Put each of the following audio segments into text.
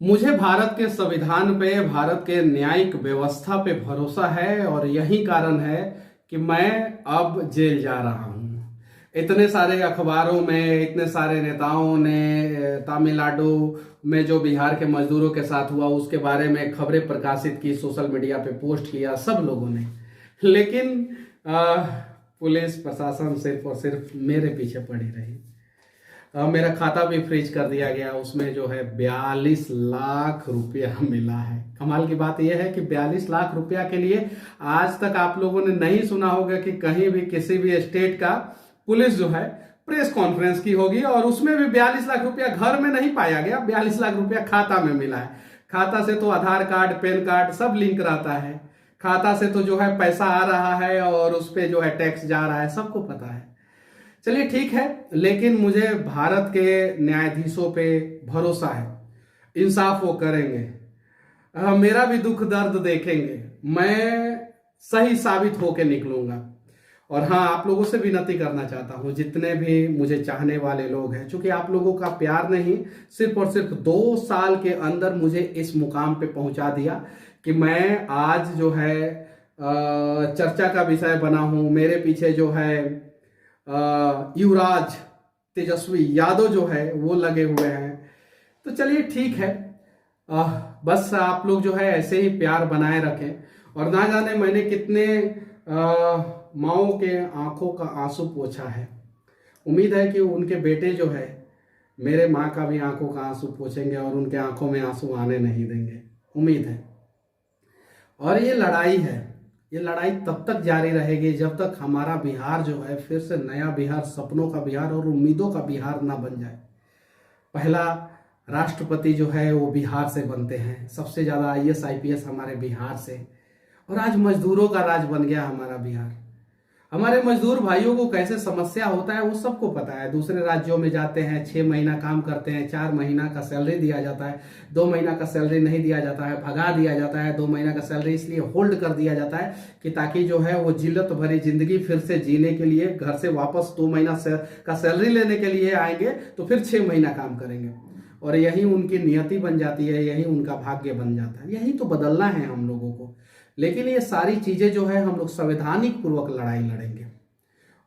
मुझे भारत के संविधान पे, भारत के न्यायिक व्यवस्था पे भरोसा है और यही कारण है कि मैं अब जेल जा रहा हूँ। इतने सारे अखबारों में, इतने सारे नेताओं ने तमिलनाडु में जो बिहार के मजदूरों के साथ हुआ उसके बारे में खबरें प्रकाशित की, सोशल मीडिया पे पोस्ट किया सब लोगों ने। लेकिन पुलिस प्रशासन सिर्फ और सिर्फ मेरे पीछे पड़ी रही। मेरा खाता भी फ्रीज कर दिया गया, उसमें जो है 42 लाख रुपया मिला है। कमाल की बात यह है कि 42 लाख रुपया के लिए आज तक आप लोगों ने नहीं सुना होगा कि कहीं भी किसी भी स्टेट का पुलिस जो है प्रेस कॉन्फ्रेंस की होगी और उसमें भी 42 लाख रुपया घर में नहीं पाया गया, 42 लाख रुपया खाता में मिला है। खाता से तो आधार कार्ड, पैन कार्ड सब लिंक रहता है। खाता से तो जो है पैसा आ रहा है और उस पर जो है टैक्स जा रहा है, सबको पता है। चलिए ठीक है, लेकिन मुझे भारत के न्यायाधीशों पे भरोसा है, इंसाफ वो करेंगे। मेरा भी दुख दर्द देखेंगे, मैं सही साबित होके निकलूंगा। और हाँ, आप लोगों से विनती करना चाहता हूँ, जितने भी मुझे चाहने वाले लोग हैं, क्योंकि आप लोगों का प्यार नहीं, सिर्फ और सिर्फ 2 साल के अंदर मुझे इस मुकाम पे पहुंचा दिया कि मैं आज जो है चर्चा का विषय बना हूँ। मेरे पीछे जो है युवराज तेजस्वी यादव जो है वो लगे हुए हैं। तो चलिए ठीक है, बस आप लोग जो है ऐसे ही प्यार बनाए रखें। और ना जाने मैंने कितने माओ के आंखों का आंसू पोंछा है। उम्मीद है कि उनके बेटे जो है मेरे माँ का भी आंखों का आंसू पोंछेंगे और उनके आंखों में आंसू आने नहीं देंगे, उम्मीद है। और ये लड़ाई है, ये लड़ाई तब तक जारी रहेगी जब तक हमारा बिहार जो है फिर से नया बिहार, सपनों का बिहार और उम्मीदों का बिहार ना बन जाए। पहला राष्ट्रपति जो है वो बिहार से बनते हैं, सबसे ज़्यादा आईएएस आईपीएस हमारे बिहार से। और आज मजदूरों का राज बन गया हमारा बिहार। हमारे मजदूर भाइयों को कैसे समस्या होता है वो सबको पता है। दूसरे राज्यों में जाते हैं, 6 महीना काम करते हैं, 4 महीना का सैलरी दिया जाता है, 2 महीना का सैलरी नहीं दिया जाता है, भगा दिया जाता है। 2 महीना का सैलरी इसलिए होल्ड कर दिया जाता है कि ताकि जो है वो जिल्लत भरी जिंदगी फिर से जीने के लिए घर से वापस 2 महीना का सैलरी लेने के लिए आएंगे तो फिर 6 महीना काम करेंगे। और यही उनकी नियति बन जाती है, यही उनका भाग्य बन जाता है। यही तो बदलना है हम लोगों को। लेकिन ये सारी चीजें जो है हम लोग संवैधानिक पूर्वक लड़ाई लड़ेंगे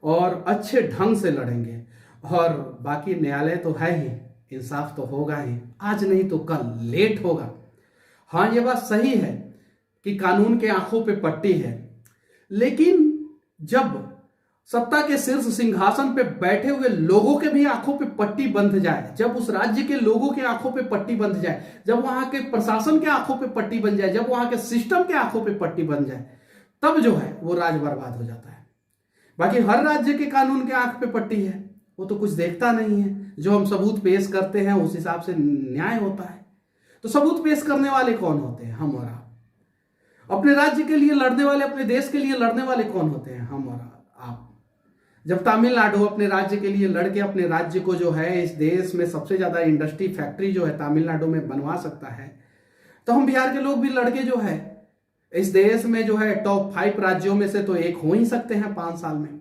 और अच्छे ढंग से लड़ेंगे। और बाकी न्यायालय तो है ही, इंसाफ तो होगा ही, आज नहीं तो कल, लेट होगा। हाँ, ये बात सही है कि कानून के आंखों पे पट्टी है, लेकिन जब सत्ता के शीर्ष सिंहासन पे बैठे हुए लोगों के भी आंखों पे पट्टी बंध जाए, जब उस राज्य के लोगों के आंखों पे पट्टी बंध जाए, जब वहां के प्रशासन के आंखों पे पट्टी बन जाए, जब वहां के सिस्टम के आंखों पे पट्टी बन जाए, तब जो है वो राज बर्बाद हो जाता है। बाकी हर राज्य के कानून के आंख पे पट्टी है, वो तो कुछ देखता नहीं है। जो हम सबूत पेश करते हैं उस हिसाब से न्याय होता है। तो सबूत पेश करने वाले कौन होते हैं? हम और आप। अपने राज्य के लिए लड़ने वाले, अपने देश के लिए लड़ने वाले कौन होते हैं? हम और आप। जब तमिलनाडु अपने राज्य के लिए लड़के अपने राज्य को जो है इस देश में सबसे ज्यादा इंडस्ट्री फैक्ट्री जो है तमिलनाडु में बनवा सकता है, तो हम बिहार के लोग भी लड़के जो है इस देश में जो है टॉप 5 राज्यों में से तो एक हो ही सकते हैं 5 साल में।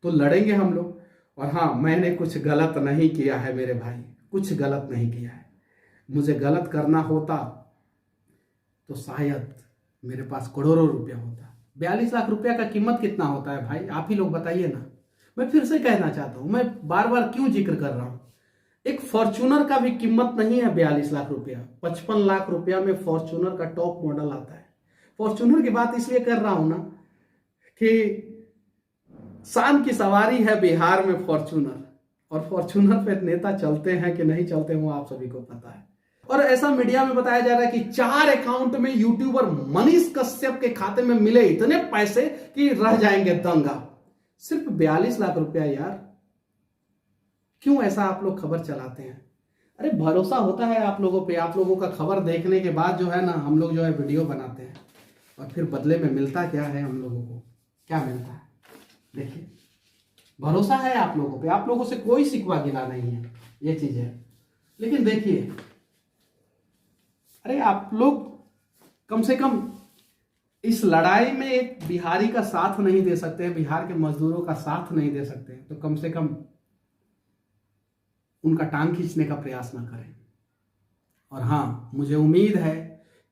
तो लड़ेंगे हम लोग। और हाँ, मैंने कुछ गलत नहीं किया है मेरे भाई, कुछ गलत नहीं किया है। मुझे गलत करना होता तो शायद मेरे पास करोड़ों रुपया होता। 42 लाख रुपया का कीमत कितना होता है भाई? आप ही लोग बताइए ना। मैं फिर से कहना चाहता हूं, मैं बार बार क्यों जिक्र कर रहा हूं, एक फॉर्च्यूनर का भी कीमत नहीं है 42 लाख रुपया। 55 लाख रुपया में फॉर्च्यूनर का टॉप मॉडल आता है। फॉर्च्यूनर की बात इसलिए कर रहा हूं ना कि शान की सवारी है बिहार में फॉर्च्यूनर। और फॉर्च्यूनर पे नेता चलते हैं कि नहीं चलते वो आप सभी को पता है। और ऐसा मीडिया में बताया जा रहा है कि 4 अकाउंट में यूट्यूबर मनीष कश्यप के खाते में मिले इतने पैसे कि रह जाएंगे दंगा। सिर्फ 42 लाख रुपया यार, क्यों ऐसा आप लोग खबर चलाते हैं? अरे भरोसा होता है आप लोगों पे। आप लोगों का खबर देखने के बाद जो है ना हम लोग जो है वीडियो बनाते हैं और फिर बदले में मिलता क्या है हम लोगों को? क्या मिलता है? देखिए, भरोसा है आप लोगों पे, आप लोगों से कोई शिकवा गिला नहीं है, ये चीज है। लेकिन देखिए, अरे आप लोग कम से कम इस लड़ाई में एक बिहारी का साथ नहीं दे सकते हैं, बिहार के मजदूरों का साथ नहीं दे सकते हैं, तो कम से कम उनका टांग खींचने का प्रयास ना करें। और हाँ, मुझे उम्मीद है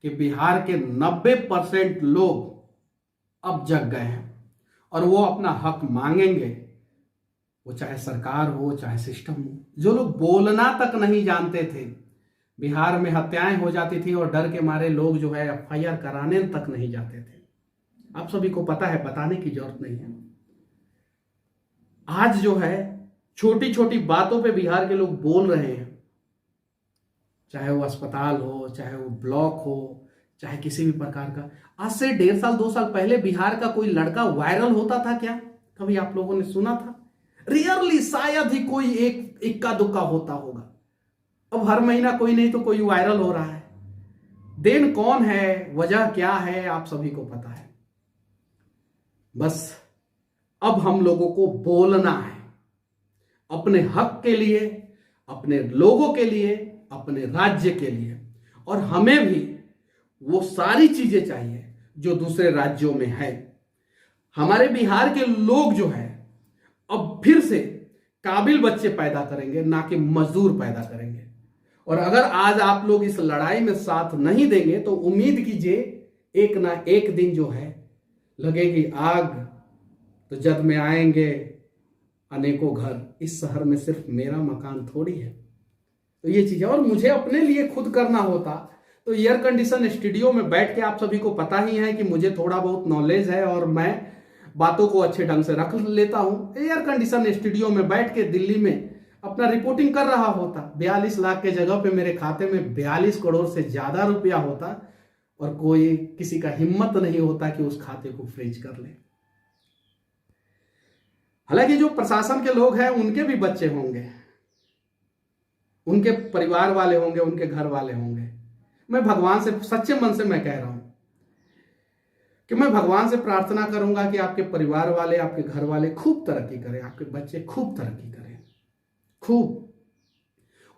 कि बिहार के 90% लोग अब जग गए हैं और वो अपना हक मांगेंगे, वो चाहे सरकार हो चाहे सिस्टम हो। जो लोग बोलना तक नहीं जानते थे, बिहार में हत्याएं हो जाती थी और डर के मारे लोग जो है एफआईआर कराने तक नहीं जाते थे, आप सभी को पता है, बताने की जरूरत नहीं है। आज जो है छोटी छोटी बातों पे बिहार के लोग बोल रहे हैं, चाहे वो अस्पताल हो, चाहे वो ब्लॉक हो, चाहे किसी भी प्रकार का। आज से 1.5 साल 2 साल पहले बिहार का कोई लड़का वायरल होता था क्या? कभी आप लोगों ने सुना था? रियरली शायद ही कोई एक इक्का दुक्का होता होगा। अब हर महीना कोई नहीं तो कोई वायरल हो रहा है। देन कौन है, वजह क्या है, आप सभी को पता है। बस अब हम लोगों को बोलना है अपने हक के लिए, अपने लोगों के लिए, अपने राज्य के लिए। और हमें भी वो सारी चीजें चाहिए जो दूसरे राज्यों में है। हमारे बिहार के लोग जो है अब फिर से काबिल बच्चे पैदा करेंगे, ना कि मजदूर पैदा करेंगे। और अगर आज आप लोग इस लड़ाई में साथ नहीं देंगे तो उम्मीद कीजिए एक ना एक दिन जो है लगेगी आग तो जद में आएंगे अनेकों घर। इस शहर में सिर्फ मेरा मकान थोड़ी है। तो ये चीज है। और मुझे अपने लिए खुद करना होता तो एयर कंडीशन स्टूडियो में बैठ के, आप सभी को पता ही है कि मुझे थोड़ा बहुत नॉलेज है और मैं बातों को अच्छे ढंग से रख लेता हूं। एयर कंडीशन स्टूडियो में बैठ के दिल्ली में अपना रिपोर्टिंग कर रहा होता। 42 लाख के जगह पे मेरे खाते में 42 करोड़ से ज्यादा रुपया होता और कोई किसी का हिम्मत नहीं होता कि उस खाते को फ्रीज कर ले। हालांकि जो प्रशासन के लोग हैं उनके भी बच्चे होंगे, उनके परिवार वाले होंगे, उनके घर वाले होंगे। मैं भगवान से सच्चे मन से मैं कह रहा हूं कि मैं भगवान से प्रार्थना करूंगा कि आपके परिवार वाले, आपके घर वाले खूब तरक्की करें, आपके बच्चे खूब तरक्की करें, खूब,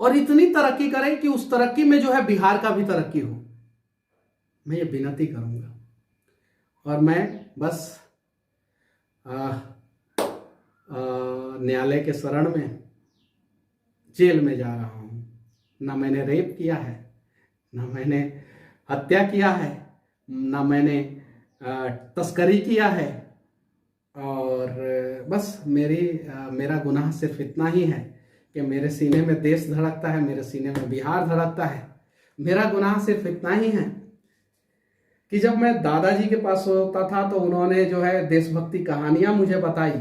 और इतनी तरक्की करें कि उस तरक्की में जो है बिहार का भी तरक्की हो। मैं ये विनती करूंगा। और मैं बस न्यायालय के शरण में जेल में जा रहा हूं। ना मैंने रेप किया है, ना मैंने हत्या किया है, ना मैंने तस्करी किया है। और बस मेरा गुनाह सिर्फ इतना ही है कि मेरे सीने में देश धड़कता है, मेरे सीने में बिहार धड़कता है। मेरा गुनाह सिर्फ इतना ही है कि जब मैं दादाजी के पास होता था तो उन्होंने जो है देशभक्ति कहानियां मुझे बताई,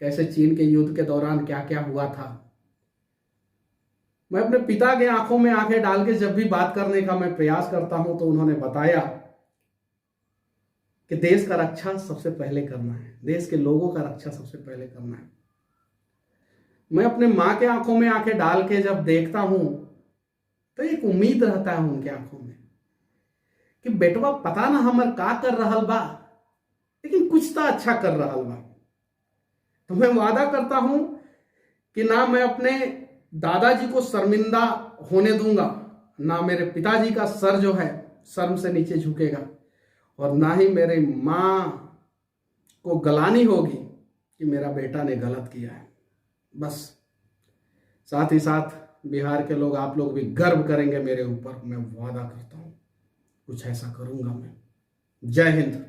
कैसे चीन के युद्ध के दौरान क्या क्या हुआ था। मैं अपने पिता के आंखों में आंखें डाल के जब भी बात करने का मैं प्रयास करता हूं तो उन्होंने बताया कि देश का रक्षा सबसे पहले करना है, देश के लोगों का रक्षा सबसे पहले करना है। मैं अपने माँ के आंखों में आंखें डाल के जब देखता हूं तो एक उम्मीद रहता है उनके आंखों में कि बेटवा पता ना हमर का कर रहल बा, लेकिन कुछ तो अच्छा कर रहल बा। तो मैं वादा करता हूं कि ना मैं अपने दादाजी को शर्मिंदा होने दूंगा, ना मेरे पिताजी का सर जो है शर्म से नीचे झुकेगा, और ना ही मेरे माँ को गलानी होगी कि मेरा बेटा ने गलत किया है। बस साथ ही साथ बिहार के लोग, आप लोग भी गर्व करेंगे मेरे ऊपर। मैं वादा करता हूं कुछ ऐसा करूंगा मैं। जय हिंद।